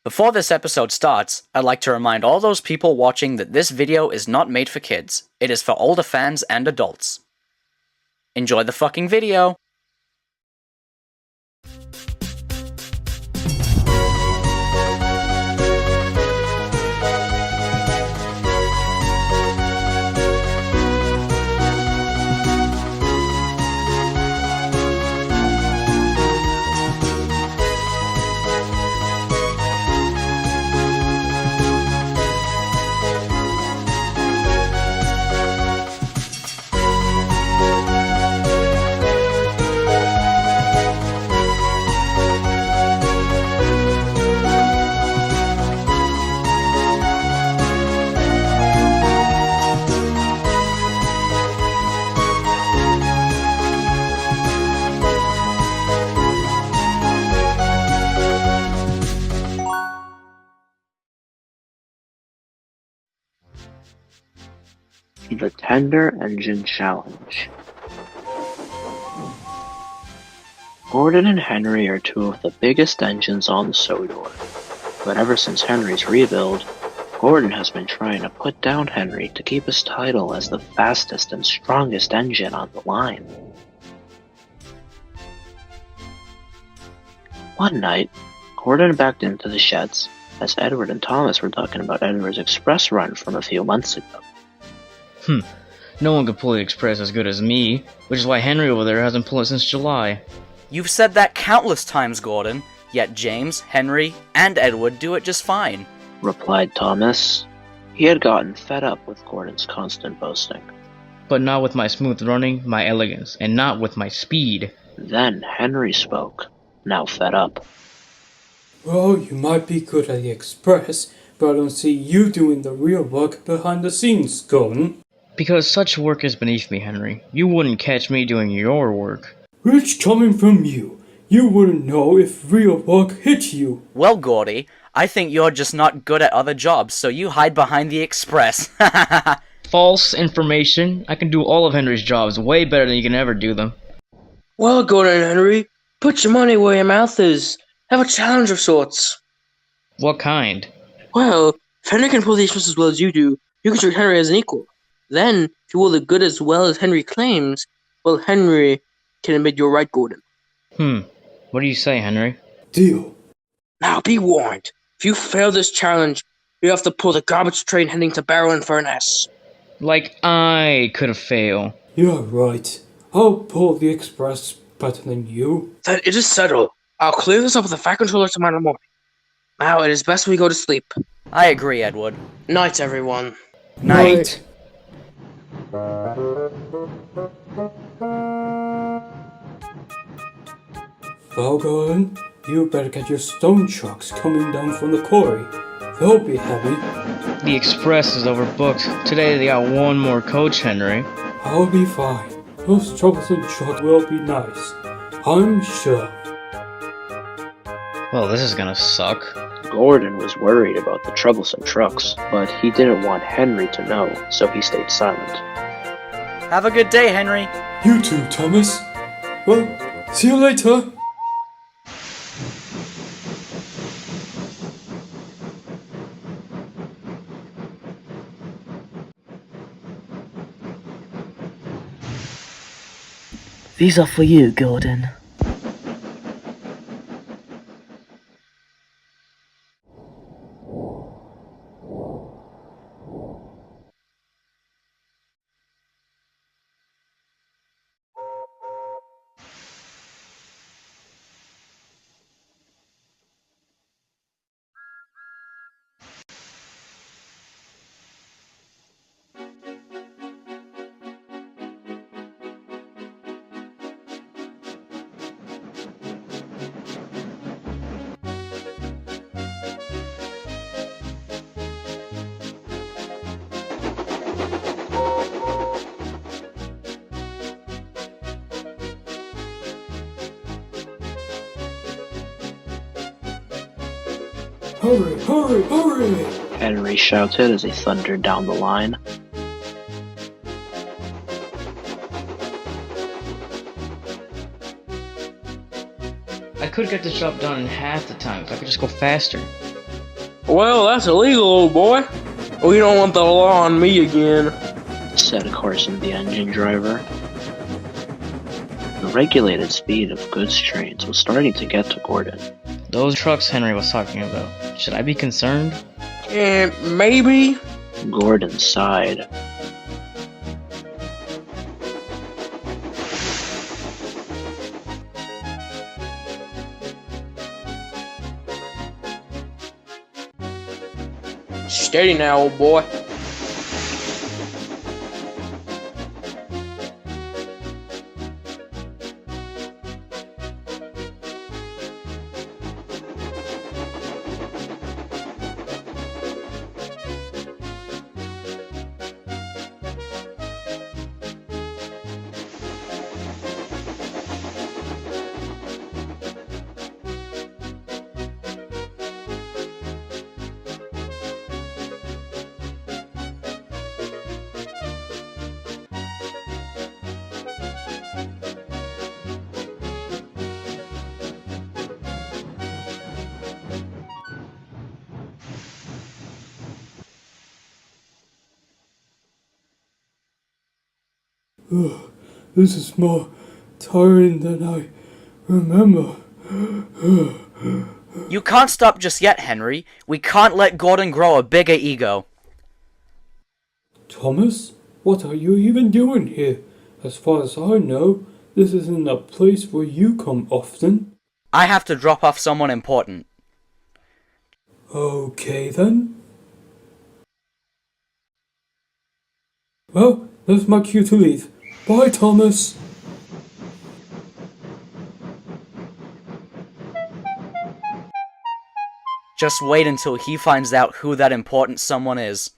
Before this episode starts, I'd like to remind all those people watching that this video is not made for kids. It is for older fans and adults. Enjoy the fucking video! The Tender Engine Challenge. Gordon and Henry are two of the biggest engines on the Sodor, but ever since Henry's rebuild, Gordon has been trying to put down Henry to keep his title as the fastest and strongest engine on the line. One night, Gordon backed into the sheds as Edward and Thomas were talking about Edward's express run from a few months ago. No one could pull the express as good as me, which is why Henry over there hasn't pulled it since July. You've said that countless times, Gordon, yet James, Henry, and Edward do it just fine. Replied Thomas. He had gotten fed up with Gordon's constant boasting. But not with my smooth running, my elegance, and not with my speed. Then Henry spoke, now fed up. Well, you might be good at the express, but I don't see you doing the real work behind the scenes, Gordon. Because such work is beneath me, Henry. You wouldn't catch me doing your work. Which coming from you, you wouldn't know if real work hit you. Well, Gordy, I think you're just not good at other jobs, so you hide behind the express. False information. I can do all of Henry's jobs way better than you can ever do them. Well, Gordon and Henry, put your money where your mouth is. Have a challenge of sorts. What kind? Well, if Henry can pull the express as well as you do, you can treat Henry as an equal. Then, if you will the good as well as Henry claims, well, Henry can admit you're right, Gordon. What do you say, Henry? Deal. Now, be warned. If you fail this challenge, you have to pull the garbage train heading to Barrow and Furness. Like I could have failed. You're right. I'll pull the express better than you. Then it is settled. I'll clear this up with the Fat Controller tomorrow morning. Now, it is best we go to sleep. I agree, Edward. Night, everyone. Night. Well, Gordon, you better get your stone trucks coming down from the quarry. They'll be heavy. The express is overbooked. Today they got one more coach, Henry. I'll be fine. Those troublesome trucks will be nice. I'm sure. Well, this is gonna suck. Gordon was worried about the troublesome trucks, but he didn't want Henry to know, so he stayed silent. Have a good day, Henry. You too, Thomas. Well, see you later. These are for you, Gordon. Hurry, hurry, hurry! Henry shouted as he thundered down the line. I could get this job done in half the time if I could just go faster. Well, that's illegal, old boy. We don't want the law on me again, said Carson, the engine driver. The regulated speed of goods trains was starting to get to Gordon. Those trucks Henry was talking about. Should I be concerned? Maybe. Gordon sighed. Steady now, old boy. This is more tiring than I remember. You can't stop just yet, Henry. We can't let Gordon grow a bigger ego. Thomas, what are you even doing here? As far as I know, this isn't a place where you come often. I have to drop off someone important. Okay then. Well, that's my cue to leave. Bye, Thomas. Just wait until he finds out who that important someone is.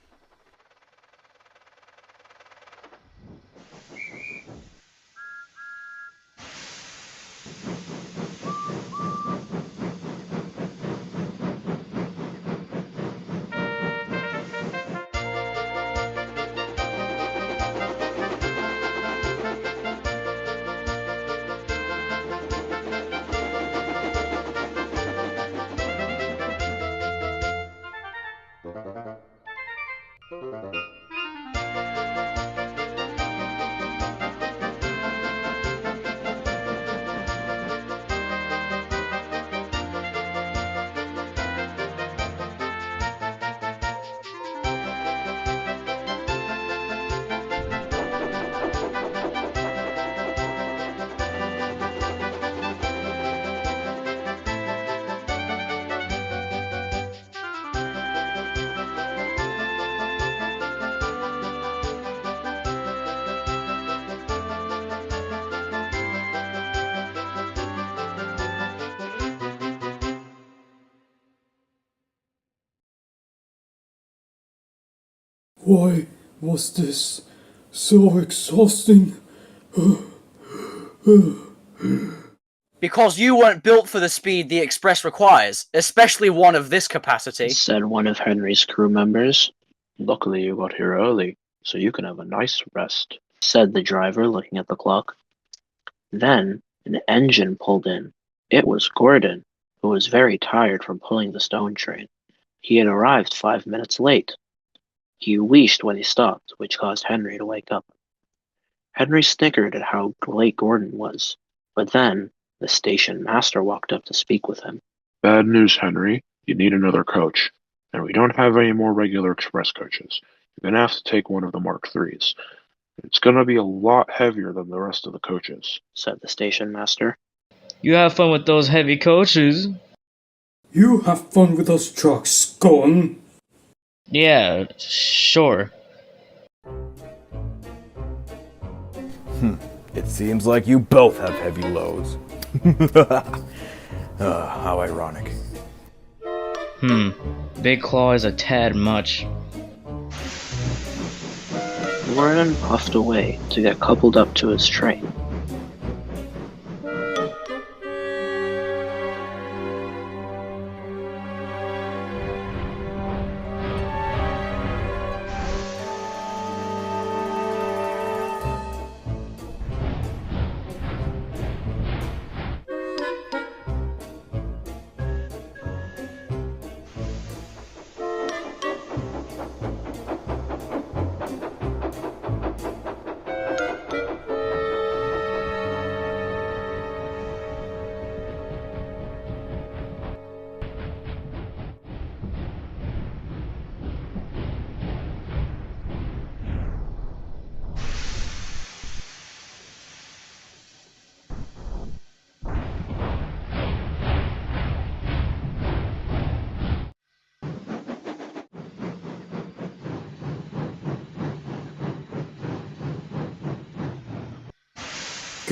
Why was this so exhausting? Because you weren't built for the speed the Express requires, especially one of this capacity, said one of Henry's crew members. Luckily you got here early, so you can have a nice rest, said the driver, looking at the clock. Then an engine pulled in. It was Gordon, who was very tired from pulling the stone train. He had arrived 5 minutes late. He wheezed when he stopped, which caused Henry to wake up. Henry snickered at how late Gordon was, but then the station master walked up to speak with him. Bad news, Henry. You need another coach, and we don't have any more regular express coaches. You're going to have to take one of the Mark IIIs. It's going to be a lot heavier than the rest of the coaches, said the station master. You have fun with those heavy coaches. You have fun with those trucks, Gordon. Yeah, sure. It seems like you both have heavy loads. How ironic. Big Claw is a tad much. Gordon puffed away to get coupled up to his train.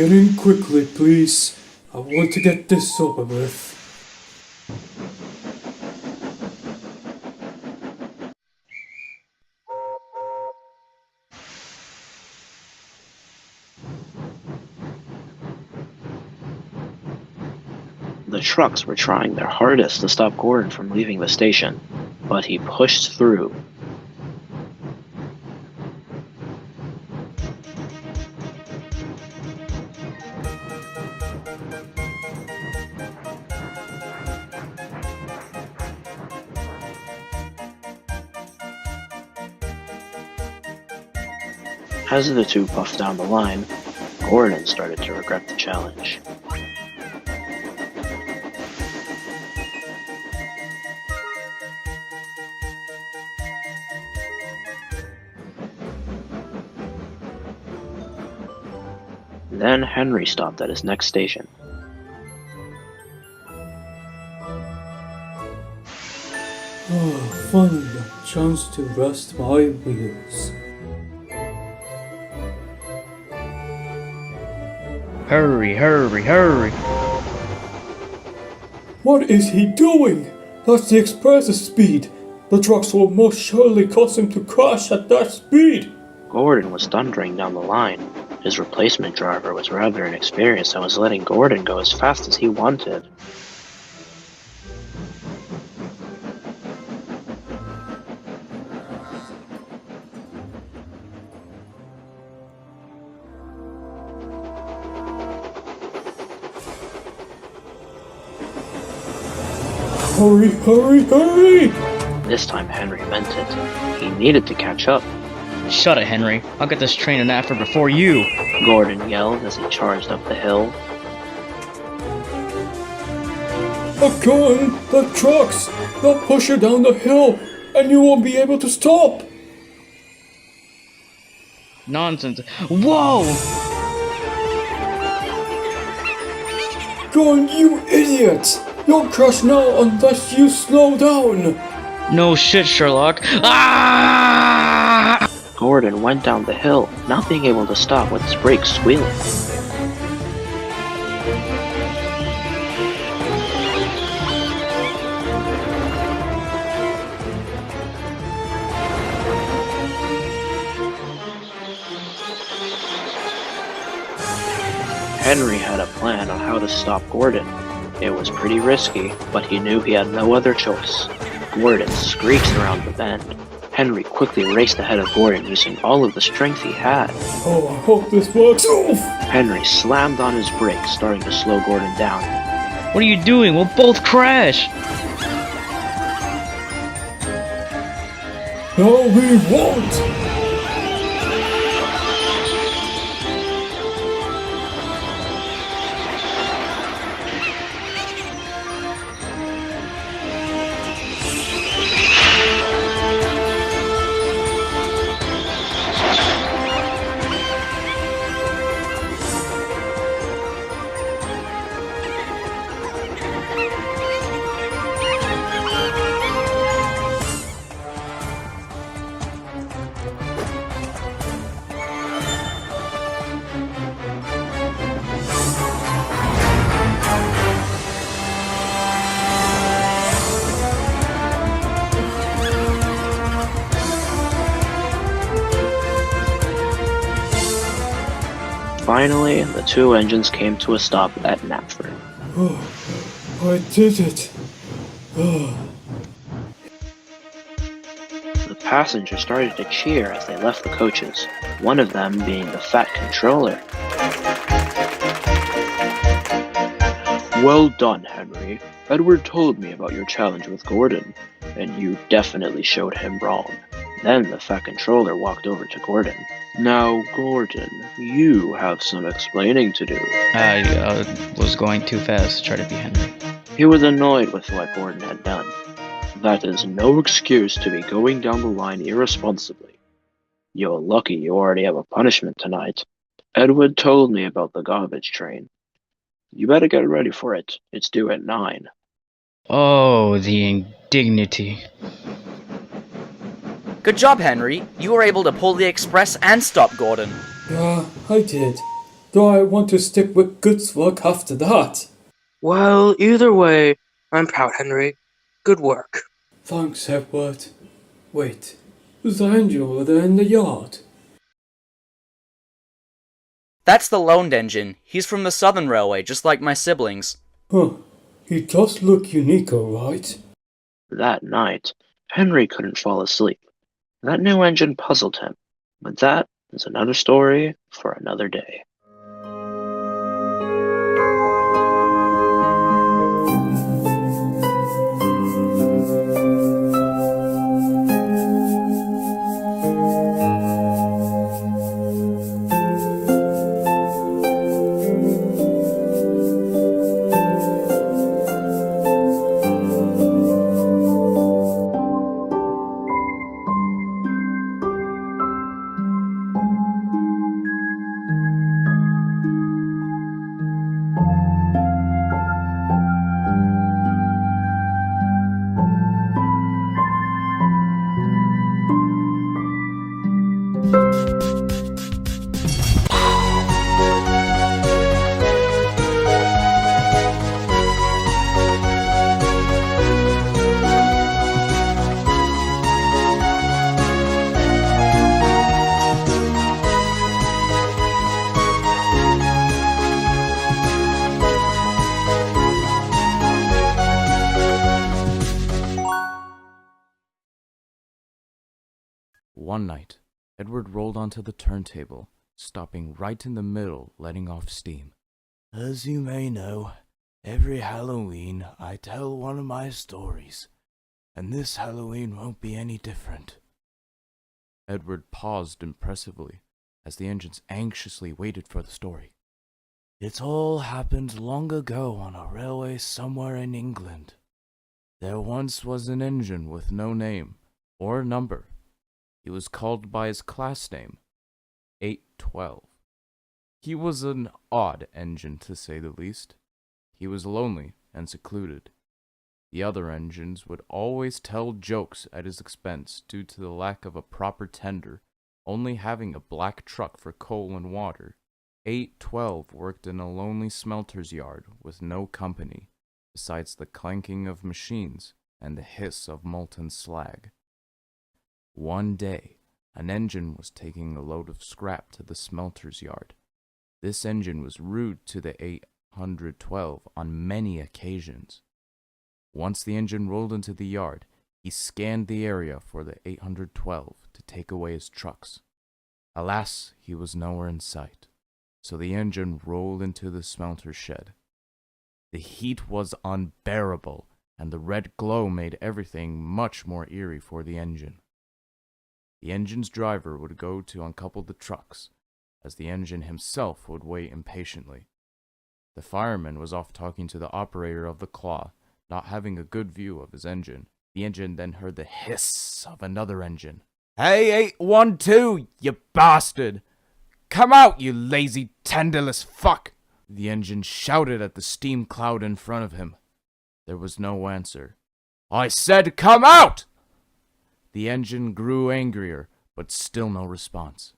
Get in quickly, please. I want to get this over with. The trucks were trying their hardest to stop Gordon from leaving the station, but he pushed through. As the two puffed down the line, Gordon started to regret the challenge. Then Henry stopped at his next station. Oh, finally a chance to rest my wheels. Hurry, hurry, hurry! What is he doing? That's the express's speed. The trucks will most surely cause him to crash at that speed. Gordon was thundering down the line. His replacement driver was rather inexperienced and was letting Gordon go as fast as he wanted. Hurry, hurry, hurry! This time Henry meant it. He needed to catch up. Shut it, Henry. I'll get this train in After before you. Gordon yelled as he charged up the hill. Again, the trucks! They'll push you down the hill, and you won't be able to stop! Nonsense. Whoa! Gordon, you idiot! You'll crash now unless you slow down! No shit, Sherlock. Ah! Gordon went down the hill, not being able to stop with his brakes squealing. Henry had a plan on how to stop Gordon. It was pretty risky, but he knew he had no other choice. Gordon screeched around the bend. Henry quickly raced ahead of Gordon using all of the strength he had. Oh, I hope this works. Oof! Henry slammed on his brakes, starting to slow Gordon down. What are you doing? We'll both crash! No, we won't! Finally, the two engines came to a stop at Knapford. Oh, I did it. Oh. The passengers started to cheer as they left the coaches, one of them being the fat controller. Well done, Henry. Edward told me about your challenge with Gordon, and you definitely showed him wrong. Then the fat controller walked over to Gordon. Now, Gordon, you have some explaining to do. I was going too fast to try to be Henry. He was annoyed with what Gordon had done. That is no excuse to be going down the line irresponsibly. You're lucky you already have a punishment tonight. Edward told me about the garbage train. You better get ready for it. It's due at 9. Oh, the indignity. Good job, Henry. You were able to pull the express and stop Gordon. Yeah, I did. Do I want to stick with good work after that? Well, either way, I'm proud, Henry. Good work. Thanks, Edward. Wait, who's the engine over there in the yard? That's the Loaned Engine. He's from the Southern Railway, just like my siblings. Huh, he does look unique, alright. That night, Henry couldn't fall asleep. That new engine puzzled him, but that is another story for another day. One night, Edward rolled onto the turntable, stopping right in the middle, letting off steam. As you may know, every Halloween I tell one of my stories, and this Halloween won't be any different. Edward paused impressively as the engines anxiously waited for the story. It all happened long ago on a railway somewhere in England. There once was an engine with no name or number. He was called by his class name, 812. He was an odd engine, to say the least. He was lonely and secluded. The other engines would always tell jokes at his expense due to the lack of a proper tender, only having a black truck for coal and water. 812 worked in a lonely smelter's yard with no company, besides the clanking of machines and the hiss of molten slag. One day, an engine was taking a load of scrap to the smelter's yard. This engine was rude to the 812 on many occasions. Once the engine rolled into the yard, he scanned the area for the 812 to take away his trucks. Alas, he was nowhere in sight, so the engine rolled into the smelter shed. The heat was unbearable, and the red glow made everything much more eerie for the engine. The engine's driver would go to uncouple the trucks, as the engine himself would wait impatiently. The fireman was off talking to the operator of the claw, not having a good view of his engine. The engine then heard the hiss of another engine. "Hey, 812, you bastard! Come out, you lazy, tenderless fuck!" The engine shouted at the steam cloud in front of him. There was no answer. "I said come out!" The engine grew angrier, but still no response.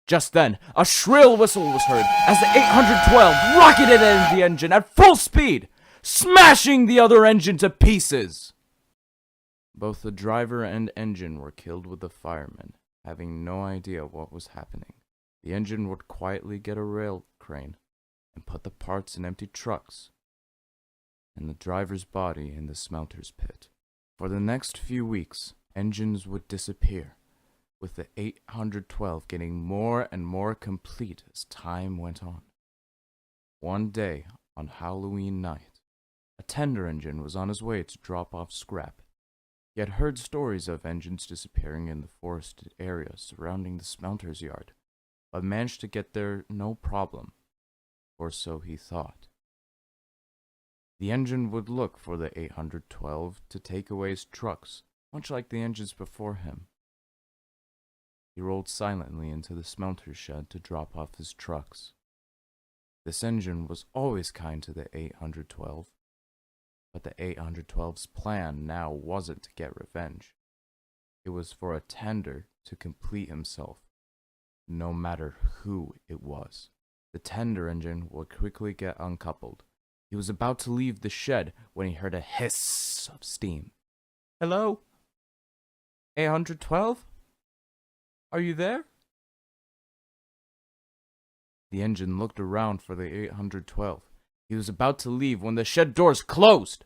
Just then, a shrill whistle was heard as the 812 rocketed into the engine at full speed, smashing the other engine to pieces. Both the driver and engine were killed with the firemen, having no idea what was happening. The engine would quietly get a rail crane and put the parts in empty trucks, and the driver's body in the smelter's pit. For the next few weeks, engines would disappear, with the 812 getting more and more complete as time went on. One day, on Halloween night, a tender engine was on his way to drop off scrap. He had heard stories of engines disappearing in the forested area surrounding the smelter's yard, but managed to get there no problem, or so he thought. The engine would look for the 812 to take away his trucks, much like the engines before him. He rolled silently into the smelter shed to drop off his trucks. This engine was always kind to the 812, but the 812's plan now wasn't to get revenge. It was for a tender to complete himself, no matter who it was. The tender engine would quickly get uncoupled. He was about to leave the shed when he heard a hiss of steam. Hello? 812? Are you there? The engine looked around for the 812. He was about to leave when the shed doors closed.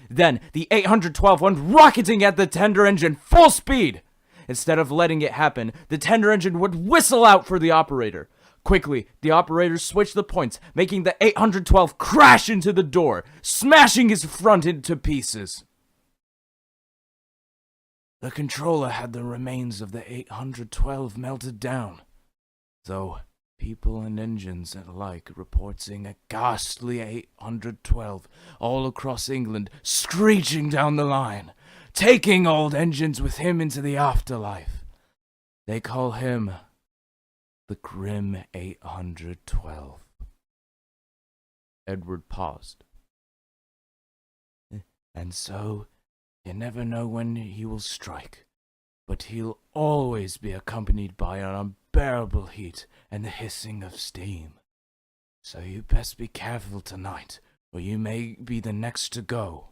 Then the 812 went rocketing at the tender engine full speed. Instead of letting it happen, the tender engine would whistle out for the operator. Quickly, the operator switched the points, making the 812 crash into the door, smashing his front into pieces. The controller had the remains of the 812 melted down, though people and engines alike reporting a ghastly 812 all across England, screeching down the line, taking old engines with him into the afterlife. They call him the Grim 812. Edward paused. And so, you never know when he will strike, but he'll always be accompanied by an unbearable heat and the hissing of steam. So you best be careful tonight, or you may be the next to go.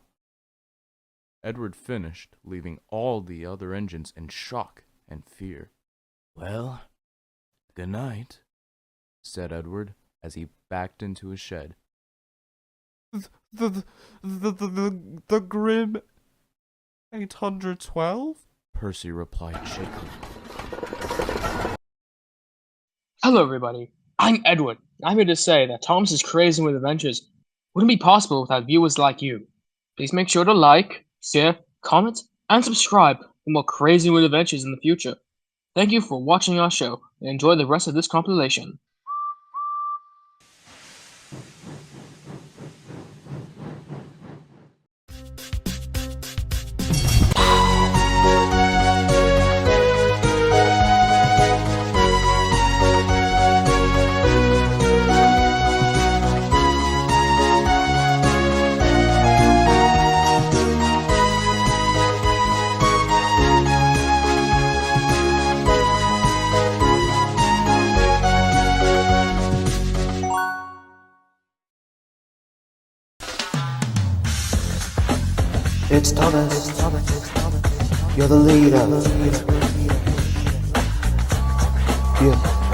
Edward finished, leaving all the other engines in shock and fear. Well, good night, said Edward as he backed into his shed. The Grim 812? Percy replied shakily. Hello, everybody. I'm Edward. I'm here to say that Thomas's Crazy with Adventures wouldn't be possible without viewers like you. Please make sure to like, share, comment, and subscribe for more Crazy with Adventures in the future. Thank you for watching our show, and enjoy the rest of this compilation. It's Thomas. You're the leader.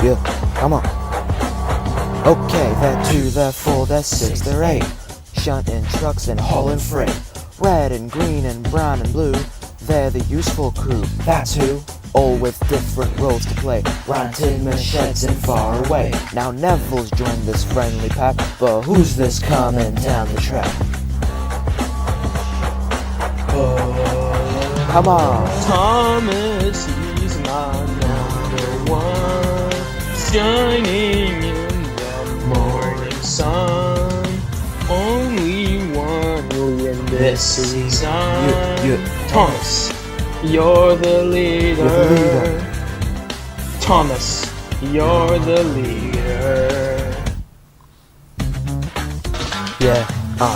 Yeah, come on. Okay, they're 2, they're 4, they're 6, they're 8. Shunting trucks and hauling freight. Red and green and brown and blue. They're the useful crew, that's who. All with different roles to play. Round timber sheds and far away. Now Neville's joined this friendly pack, but who's this coming down the track? Come on. Thomas, he's my number one, shining in the morning sun. Only one will win this season. Thomas, you're the leader. Thomas, you're the leader. Yeah.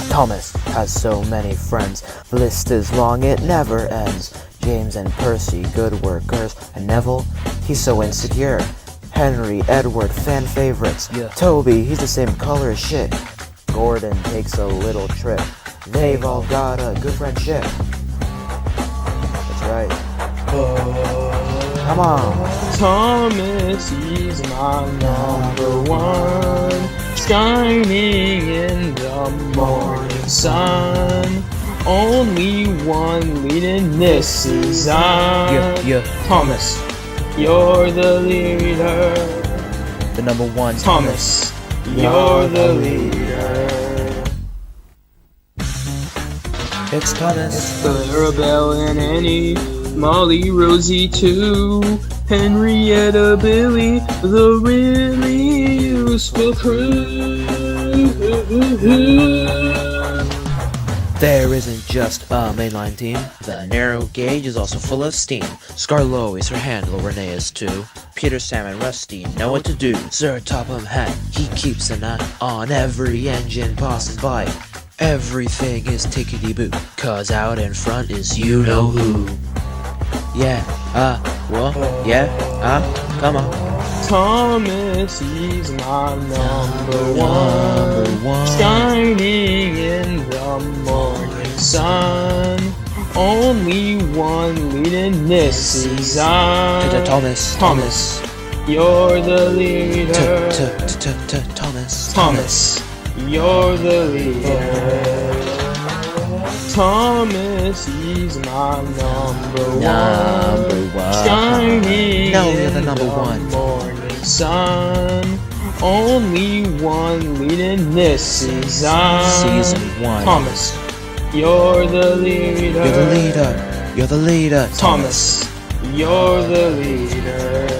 Thomas has so many friends. The list is long, it never ends. James and Percy, good workers. And Neville, he's so insecure. Henry, Edward, fan favorites. Yeah. Toby, he's the same color as shit. Gordon takes a little trip. They've all got a good friendship. That's right. Come on. Thomas, he's my number one, shining in the morning sun. Only one leading this season. Thomas, you're the leader. The number one. Thomas, you're the leader. It's Thomas. Clarabelle and Annie, Molly, Rosie too, Henrietta, Billy, the really useful crew. There isn't just a mainline team. The narrow gauge is also full of steam. Scarlo is her handle, Renee is too. Peter, Sam, and Rusty know what to do. Sir Topham Hatt, he keeps an eye on every engine passing by. Everything is tickety-boo, 'cause out in front is you-know-who. Yeah, what? Yeah, come on. Thomas, he's my number one. Shining in the morning sun. Only one leading this is on. Thomas. You're the leader. Thomas. You're the leader. Thomas, he's my number one. Shining No, you're the in number the one. morning sun. Only one leading this is on. Season 1. Thomas, you're the leader. You're the leader. Thomas, you're the leader.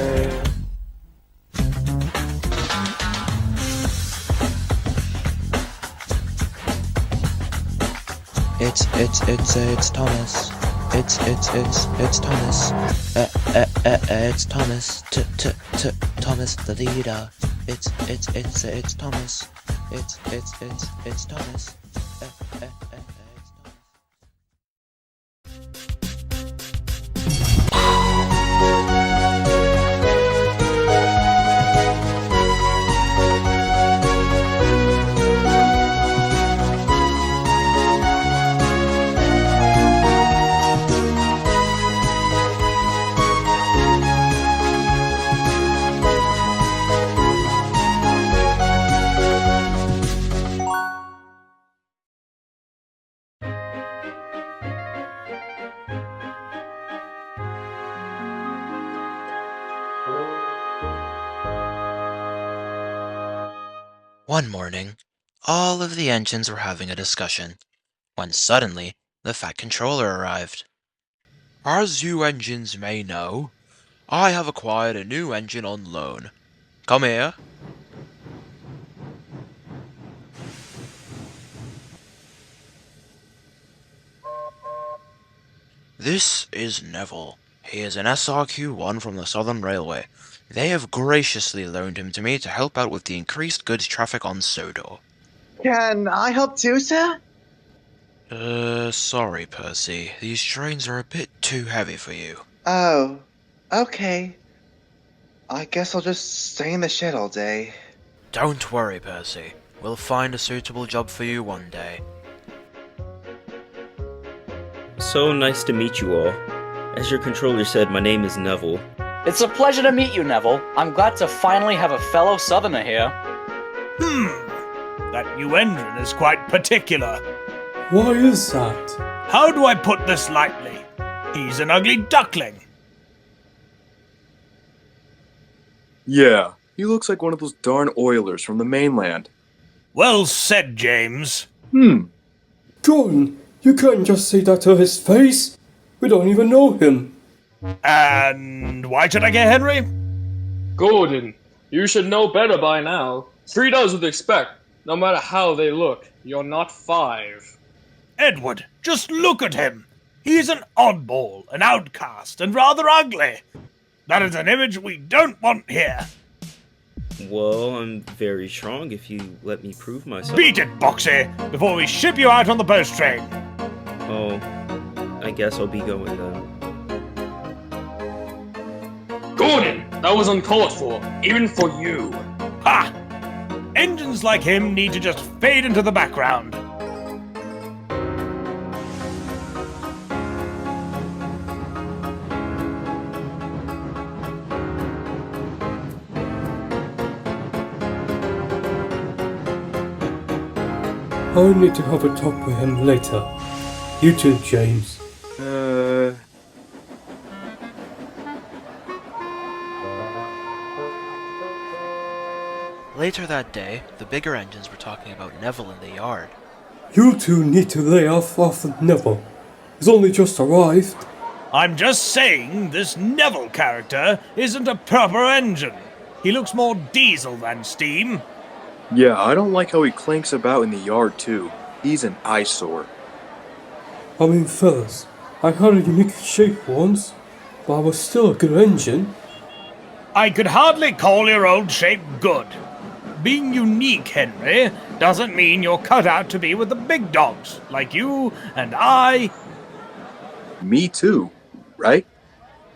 It's Thomas. It's Thomas. It's Thomas. Thomas the leader. It's Thomas. It's Thomas. One morning, all of the engines were having a discussion, when suddenly the Fat Controller arrived. As you engines may know, I have acquired a new engine on loan. Come here. This is Neville. He is an SRQ-1 from the Southern Railway. They have graciously loaned him to me to help out with the increased goods traffic on Sodor. Can I help too, sir? Sorry, Percy. These trains are a bit too heavy for you. Oh, okay. I guess I'll just stay in the shed all day. Don't worry, Percy. We'll find a suitable job for you one day. So nice to meet you all. As your controller said, my name is Neville. It's a pleasure to meet you, Neville. I'm glad to finally have a fellow Southerner here. That new engine is quite particular. Why is that? How do I put this lightly? He's an ugly duckling. Yeah, he looks like one of those darn Oilers from the mainland. Well said, James. Gordon, you can't just say that to his face. We don't even know him. And why should I get Henry? Gordon, you should know better by now. 3 does what they expect, no matter how they look. You're not 5. Edward, just look at him. He's an oddball, an outcast, and rather ugly. That is an image we don't want here. Well, I'm very strong if you let me prove myself. Beat it, Boxy, before we ship you out on the post train. Oh, I guess I'll be going then. Gordon, that was uncalled for, even for you. Ha! Engines like him need to just fade into the background. I'll need to have a talk with him later. You too, James. Later that day, the bigger engines were talking about Neville in the yard. You two need to lay off Neville. He's only just arrived. I'm just saying this Neville character isn't a proper engine. He looks more diesel than steam. Yeah, I don't like how he clanks about in the yard too. He's an eyesore. I mean, fellas, I had a unique shape once, but I was still a good engine. I could hardly call your old shape good. Being unique, Henry, doesn't mean you're cut out to be with the big dogs, like you and I. Me too, right?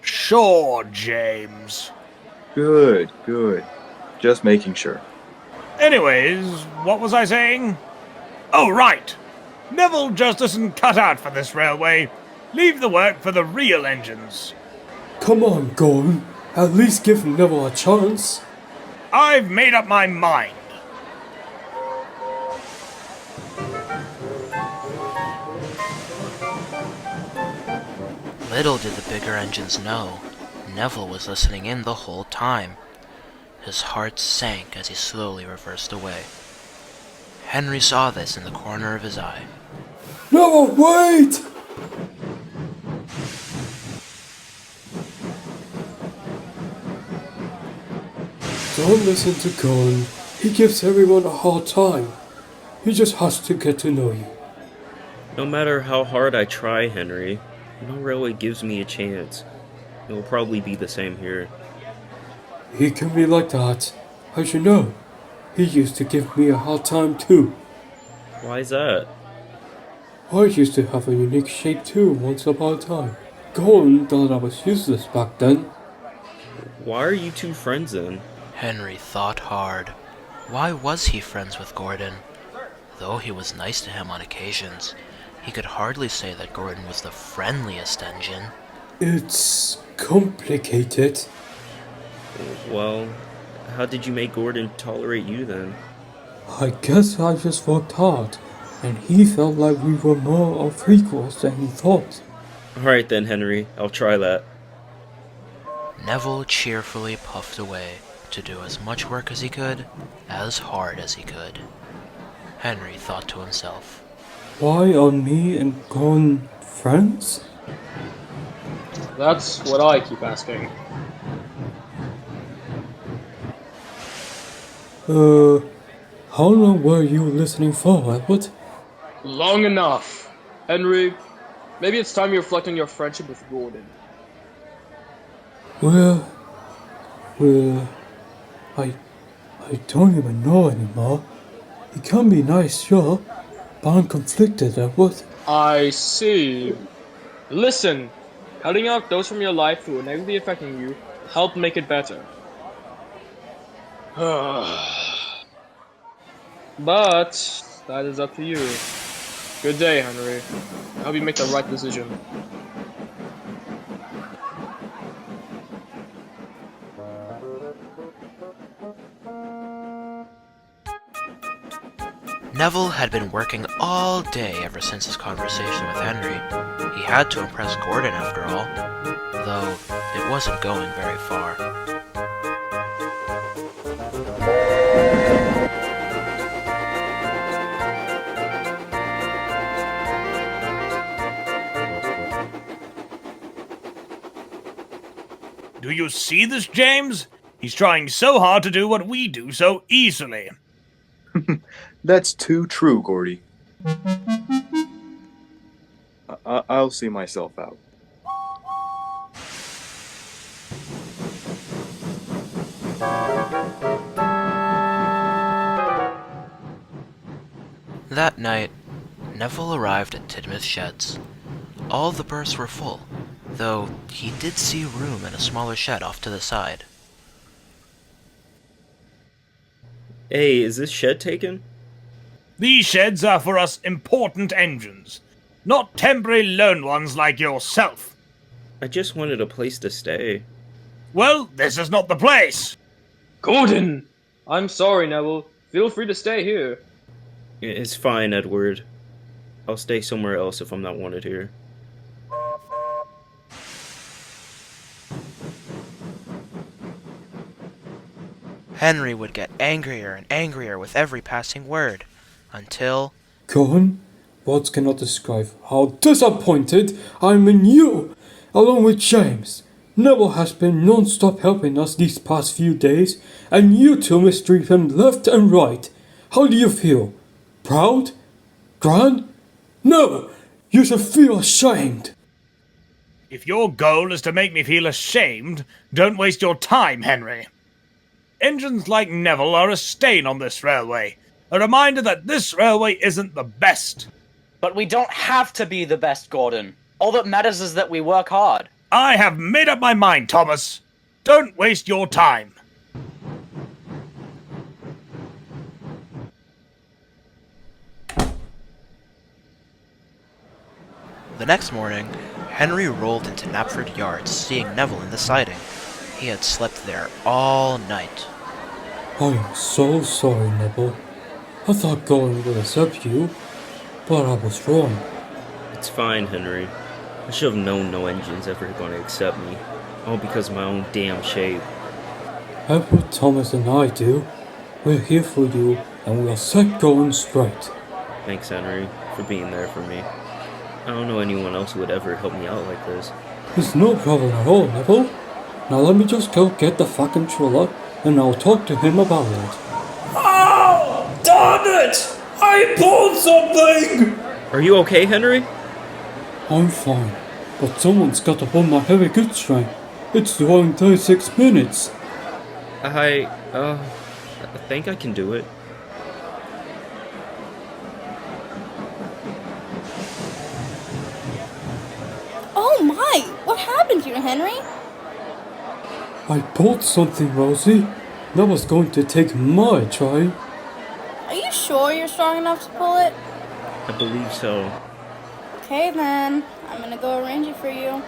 Sure, James. Good, good. Just making sure. Anyways, what was I saying? Oh, right! Neville just isn't cut out for this railway. Leave the work for the real engines. Come on, Gordon. At least give Neville a chance. I've made up my mind. Little did the bigger engines know, Neville was listening in the whole time. His heart sank as he slowly reversed away. Henry saw this in the corner of his eye. Neville, wait! Don't listen to Gordon. He gives everyone a hard time. He just has to get to know you. No matter how hard I try, Henry, no railway gives me a chance. It will probably be the same here. He can be like that. As you know, he used to give me a hard time too. Why's that? I used to have a unique shape too once upon a time. Gordon thought I was useless back then. Why are you two friends then? Henry thought hard. Why was he friends with Gordon? Though he was nice to him on occasions, he could hardly say that Gordon was the friendliest engine. It's complicated. Well, how did you make Gordon tolerate you then? I guess I just worked hard, and he felt like we were more of equals than he thought. Alright then, Henry, I'll try that. Neville cheerfully puffed away to do as much work as he could, as hard as he could. Henry thought to himself, Why are me and Gordon friends? That's what I keep asking. How long were you listening for, Edward? Long enough. Henry, maybe it's time you reflect on your friendship with Gordon. I don't even know anymore. He can be nice, sure, but I'm conflicted, Edward. I see. Listen, cutting out those from your life who are negatively affecting you help make it better. But that is up to you. Good day, Henry. I hope you make the right decision. Neville had been working all day ever since his conversation with Henry. He had to impress Gordon after all, though it wasn't going very far. Do you see this, James? He's trying so hard to do what we do so easily. That's too true, Gordy. I'll see myself out. That night, Neville arrived at Tidmouth Sheds. All the berths were full, though he did see room in a smaller shed off to the side. Hey, is this shed taken? These sheds are for us important engines, not temporary lone ones like yourself. I just wanted a place to stay. Well, this is not the place. Gordon! I'm sorry, Neville. Feel free to stay here. It's fine, Edward. I'll stay somewhere else if I'm not wanted here. Henry would get angrier and angrier with every passing word, until... Gordon, words cannot describe how disappointed I'm in you, along with James. Neville has been non-stop helping us these past few days, and you two mistreat him left and right. How do you feel? Proud? Grand? No! You should feel ashamed! If your goal is to make me feel ashamed, don't waste your time, Henry. Engines like Neville are a stain on this railway. A reminder that this railway isn't the best. But we don't have to be the best, Gordon. All that matters is that we work hard. I have made up my mind, Thomas. Don't waste your time. The next morning, Henry rolled into Knapford Yards, seeing Neville in the siding. He had slept there all night. I am so sorry, Neville. I thought Gordon would accept you, but I was wrong. It's fine, Henry. I should have known no engine's ever going to accept me. All because of my own damn shape. Edward, Thomas, and I do. We're here for you, and we'll set going straight. Thanks, Henry, for being there for me. I don't know anyone else who would ever help me out like this. It's no problem at all, Neville. Now let me just go get the fucking controller, and I'll talk to him about it. Oh, darn it! I pulled something! Are you okay, Henry? I'm fine, but someone's got to pull my heavy goods train. It's due in 36 minutes. I think I can do it. Oh my! What happened to you, Henry? I pulled something, Rosie. That was going to take my try. Are you sure you're strong enough to pull it? I believe so. Okay then, I'm gonna go arrange it for you.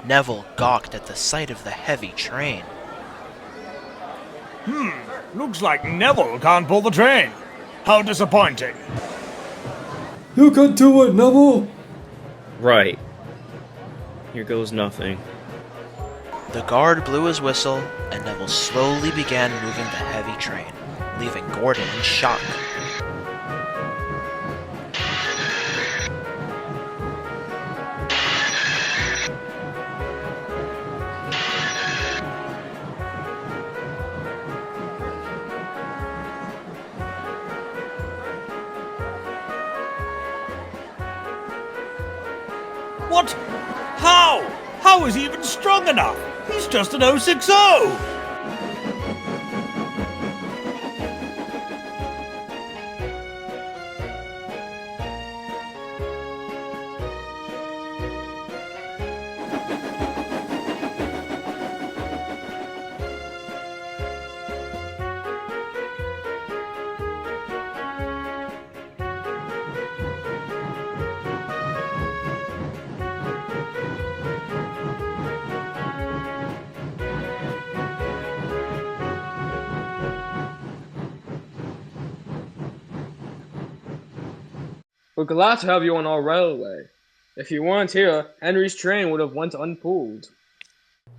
Neville gawked at the sight of the heavy train. Looks like Neville can't pull the train. How disappointing. You can do it, Neville! Right. Here goes nothing. The guard blew his whistle, and Neville slowly began moving the heavy train, leaving Gordon in shock. What? How? How is he even strong enough? He's just an 060! We're glad to have you on our railway. If you weren't here, Henry's train would have went unpulled.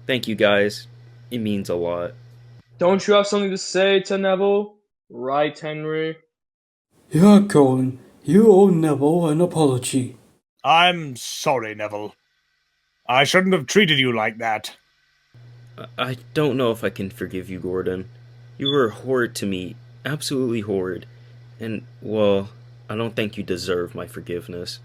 Thank you, guys. It means a lot. Don't you have something to say to Neville? Right, Henry? Yeah, Gordon. You owe Neville an apology. I'm sorry, Neville. I shouldn't have treated you like that. I don't know if I can forgive you, Gordon. You were horrid to me. Absolutely horrid. And, well, I don't think you deserve my forgiveness.